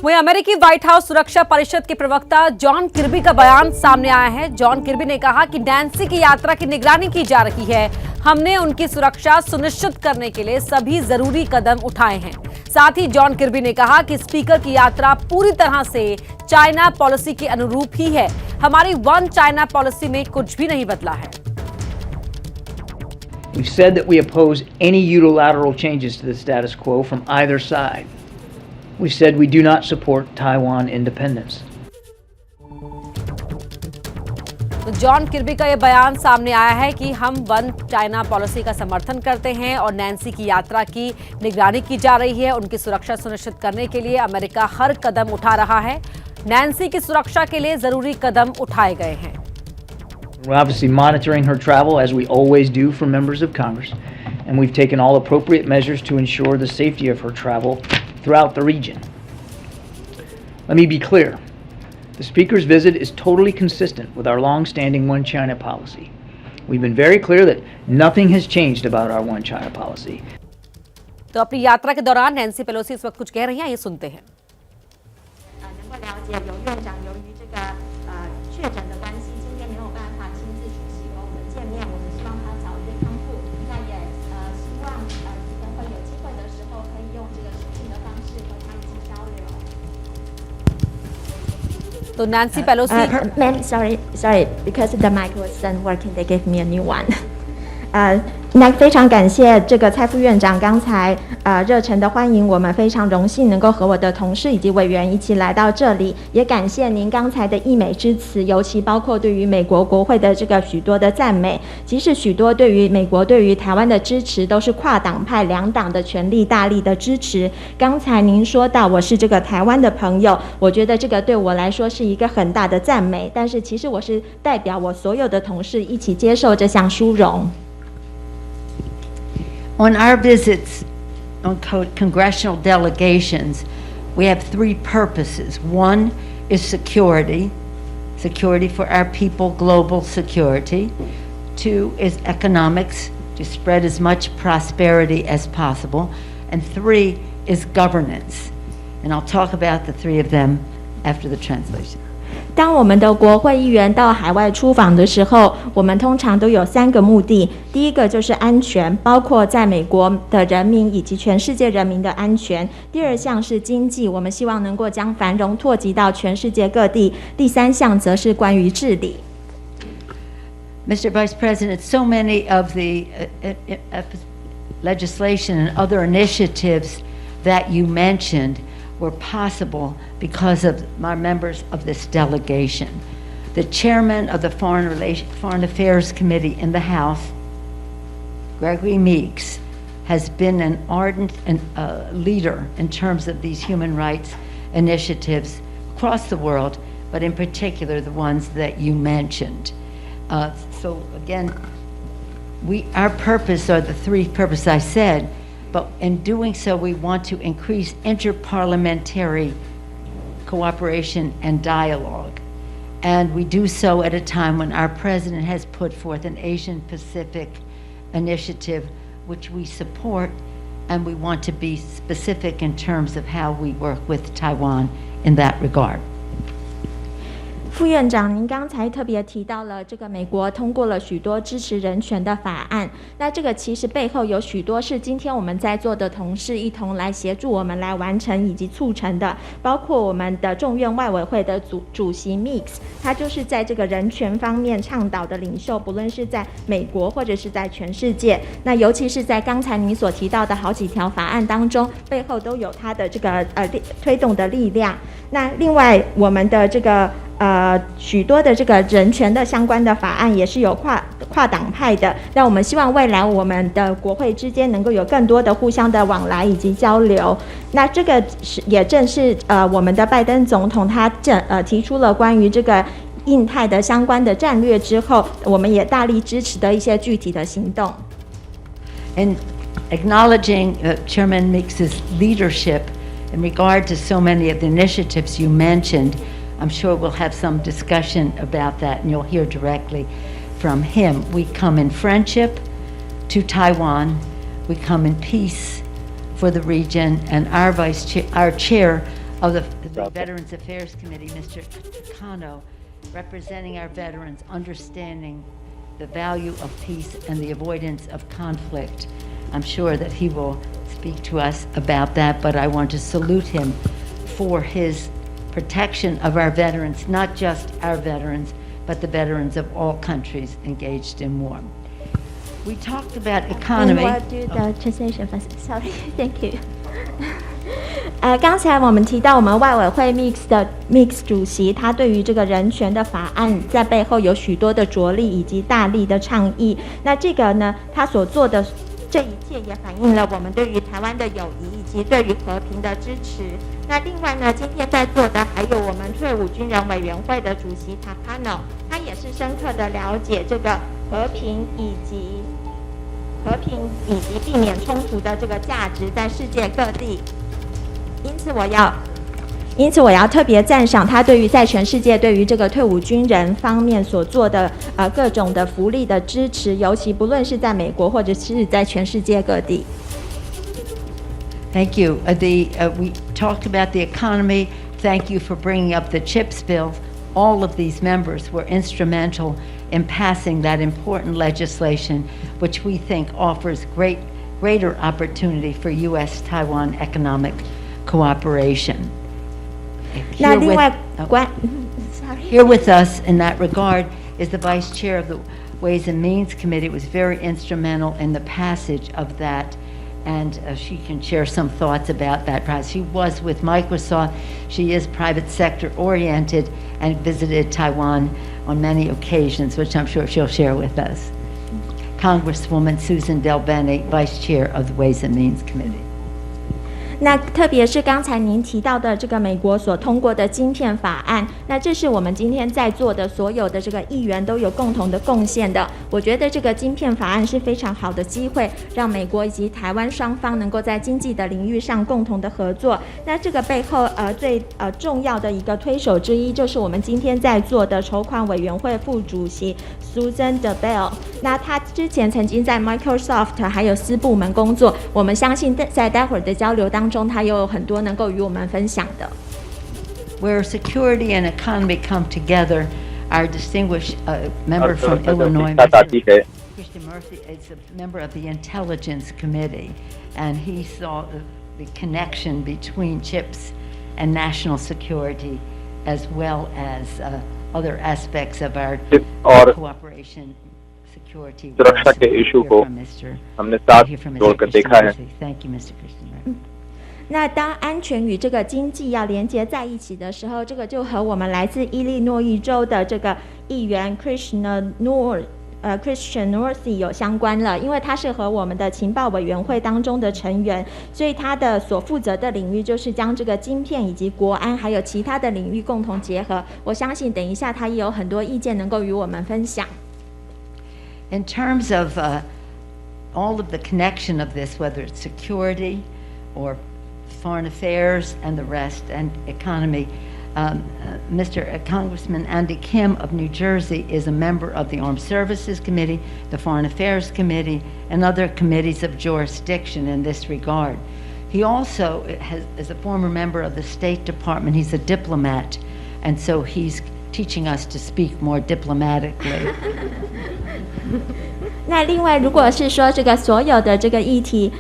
वहीं अमेरिकी white house सुरक्षा परिषद के प्रवक्ता जॉन किर्बी का बयान सामने आया है। जॉन किर्बी ने कहा कि नैन्सी की यात्रा की निगरानी की जा रही है। हमने उनकी सुरक्षा सुनिश्चित करने के लिए सभी जरूरी कदम उठाए हैं। साथ ही जॉन किर्बी ने कहा कि स्पीकर की यात्रा पूरी तरह से चाइना पॉलिसी के अनुरूप ही है। हमारी वन चाइना पॉलिसी में कुछ भी नहीं बदला है। We've said that we oppose any unilateral changes to the status quo from either side. We've said we do not support Taiwan independence. तो जॉन किर्बी का यह बयान सामने आया है कि हम वन चाइना पॉलिसी का समर्थन करते हैं और नैन्सी की यात्रा की निगरानी की जा रही है। उनकी सुरक्षा सुनिश्चित करने के लिए अमेरिका हर कदम उठा रहा है। नैन्सी की सुरक्षा के लिए जरूरी कदम उठाए गए हैं। We're obviously monitoring her travel as we always do for members of Congress, and we've taken all appropriate measures to ensure the safety of her travel throughout the region. Let me be clear. The Speaker's visit is totally consistent with our long-standing One China policy. We've been very clear that nothing has changed about our One China policy. तो अपनी यात्रा के दौरान Nancy Pelosi इस वक्त कुछ कह रही हैं, ये सुनते हैं। तो Nancy Pelosi Ma'am, sorry, because the mic wasn't working, they gave me a new one. 那非常感谢这个蔡副院长刚才热忱的欢迎我们，非常荣幸能够和我的同事以及委员一起来到这里，也感谢您刚才的溢美之词，尤其包括对于美国国会的这个许多的赞美，即使许多对于美国对于台湾的支持都是跨党派两党的全力大力的支持。刚才您说到我是这个台湾的朋友，我觉得这个对我来说是一个很大的赞美，但是其实我是代表我所有的同事一起接受这项殊荣。On our visits on congressional delegations, we have three purposes. One is security for our people, global security. Two is economics, to spread as much prosperity as possible. And three is governance. And I'll talk about the three of them after the translation. 当我们的国会议员到海外出访的时候，我们通常都有3个目的。第一个就是安全，包括在美国的人民以及全世界人民的安全。第二项是经济，我们希望能够将繁荣拓及到全世界各地。第三项则是关于治理。Mr. Vice President, so many of the legislation and other initiatives that you mentioned were possible because of my members of this delegation. The chairman of the Foreign Affairs Committee in the House, Gregory Meeks, has been an ardent leader in terms of these human rights initiatives across the world, but in particular the ones that you mentioned. So again, our purpose are the three purposes I said, but in doing so, we want to increase interparliamentary cooperation and dialogue. And we do so at a time when our president has put forth an Asian Pacific initiative, which we support, and we want to be specific in terms of how we work with Taiwan in that regard. 副院长，您刚才特别提到了这个美国通过了许多支持人权的法案，那这个其实背后有许多是今天我们在座的同事一同来协助我们来完成以及促成的，包括我们的众院外委会的主席 Mix， 他就是在这个人权方面倡导的领袖，不论是在美国或者是在全世界，那尤其是在刚才您所提到的好几条法案当中，背后都有他的这个推动的力量。那另外我们的这个许多的这个人权的相关的法案也是有跨党派的，那我们希望未来我们的国会之间能够有更多的互相的往来以及交流。那这个也正是我们的拜登总统他提出了关于这个印太的相关的战略之后，我们也大力支持的一些具体的行动。And acknowledging Chairman Meeks's leadership in regard to so many of the initiatives you mentioned, I'm sure we'll have some discussion about that, and you'll hear directly from him. We come in friendship to Taiwan. We come in peace for the region, and our chair of the Veterans Affairs Committee, Mr. Kano, representing our veterans, understanding the value of peace and the avoidance of conflict. I'm sure that he will speak to us about that, but I want to salute him for his protection of our veterans, not just our veterans, but the veterans of all countries engaged in war. We talked about economy. I will do the translation first. Sorry, thank you. 刚才我们提到我们外委会 Mix 主席，他对于这个人权的法案在背后有许多的着力以及大力的倡议。那这个呢，他所做的这一切也反映了我们对于台湾的友谊以及对于和平的支持。那另外呢，今天在座的还有我们退伍军人委员会的主席 Takano， 他也是深刻的了解这个和平以及避免冲突的这个价值在世界各地。因此我要特别赞赏他对于在全世界对于这个退伍军人方面所做的各种的福利的支持，尤其不论是在美国或者是在全世界各地。Thank you. We talked about the economy. Thank you for bringing up the CHIPS bill. All of these members were instrumental in passing that important legislation, which we think offers greater opportunity for U.S.-Taiwan economic cooperation. Here with us in that regard is the Vice Chair of the Ways and Means Committee. It was very instrumental in the passage of that, and she can share some thoughts about that process. She was with Microsoft. She is private sector oriented and visited Taiwan on many occasions, which I'm sure she'll share with us. Congresswoman Susan Del Bene, Vice Chair of the Ways and Means Committee. 那特别是刚才您提到的这个美国所通过的晶片法案，那这是我们今天在座的所有的这个议员都有共同的贡献的。我觉得这个晶片法案是非常好的机会，让美国以及台湾双方能够在经济的领域上共同的合作。那这个背后最重要的一个推手之一，就是我们今天在座的筹款委员会副主席 Susan DeBell。那他之前曾经在 Microsoft 还有私部门工作，我们相信在待会儿的交流当中，他有很多能够与我们分享的。Where security and economy come together, our distinguished member from Illinois, Mr. Christian Murphy, is a member of the Intelligence Committee, and he saw the connection between CHIPS and national security, as well as other aspects of our cooperation. सुरक्षा के issue को हमने साथ जोड़कर देखा है। Thank you, Mr. Christian. 那当安全与这个经济要连接在一起的时候，这个就和我们来自伊利诺伊州的这个议员 Christian Northey 有相关了，因为他是和我们的情报委员会当中的成员，所以他的所负责的领域就是将这个晶片以及国安还有其他的领域共同结合。我相信等一下他也有很多意见能够与我们分享。In terms of all of the connection of this, whether it's security or foreign affairs and the rest, and economy, Congressman Andy Kim of New Jersey is a member of the Armed Services Committee, the Foreign Affairs Committee, and other committees of jurisdiction in this regard. He also is a former member of the State Department. He's a diplomat, and so he's teaching us to speak more diplomatically. 那另外，如果是说这个所有的这个议题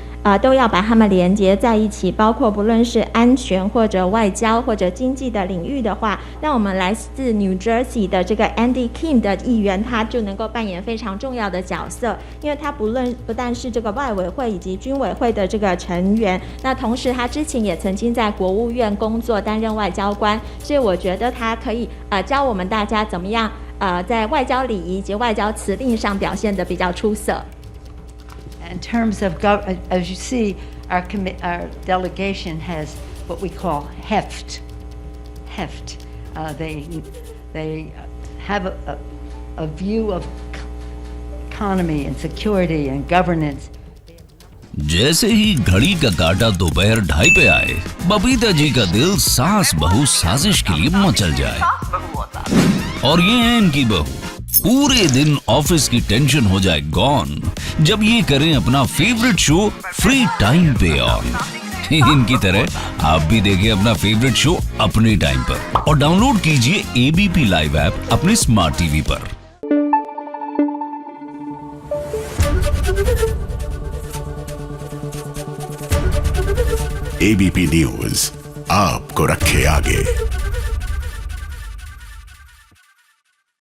都要把它们连接在一起，包括不论是安全或者外交或者经济的领域的话，那我们来自 New Jersey 的这个 Andy Kim 的议员，他就能够扮演非常重要的角色，因为他不但是这个外委会以及军委会的这个成员，那同时他之前也曾经在国务院工作，担任外交官，所以我觉得他可以教我们大家怎么样在外交礼仪及外交辞令上表现得比较出色。In terms of, as you see, our delegation has what we call heft. They have a view of economy and security and governance. जैसे ही घड़ी का काटा दोपहर 2:30 पे आए, बबीता जी का दिल सास बहू साजिश के लिए मचल जाए। और ये है इनकी बहू, पूरे दिन ऑफिस की टेंशन हो जाए गॉन जब ये करें अपना फेवरेट शो फ्री टाइम पे ऑन। इनकी तरह आप भी देखिए अपना फेवरेट शो अपने टाइम पर और डाउनलोड कीजिए एबीपी लाइव ऐप अपने स्मार्ट टीवी पर। एबीपी न्यूज आपको रखे आगे।